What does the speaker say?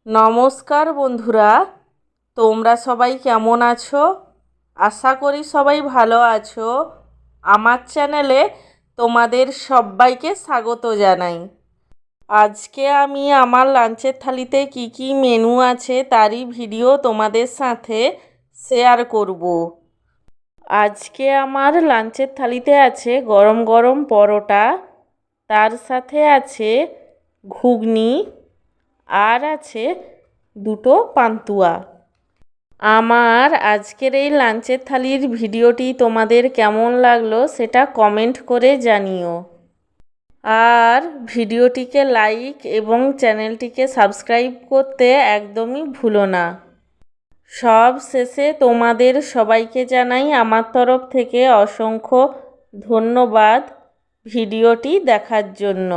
নমস্কার বন্ধুরা, তোমরা সবাই কেমন আছো? আশা করি সবাই ভালো আছো। আমার চ্যানেলে তোমাদের সবাইকে স্বাগত জানাই। আজকে আমি আমার লাঞ্চের থালিতে কি কি মেনু আছে তারই ভিডিও তোমাদের সাথে শেয়ার করব। আজকে আমার লাঞ্চের থালিতে আছে গরম গরম পরোটা, তার সাথে আছে ঘুগনি, আর আছে দুটো পান্তুয়া। আমার আজকের এই লাঞ্চের থালির ভিডিওটি তোমাদের কেমন লাগলো সেটা কমেন্ট করে জানিও। আর ভিডিওটিকে লাইক এবং চ্যানেলটিকে সাবস্ক্রাইব করতে একদমই ভুলো না। সব শেষে তোমাদের সবাইকে জানাই আমার তরফ থেকে অসংখ্য ধন্যবাদ ভিডিওটি দেখার জন্য।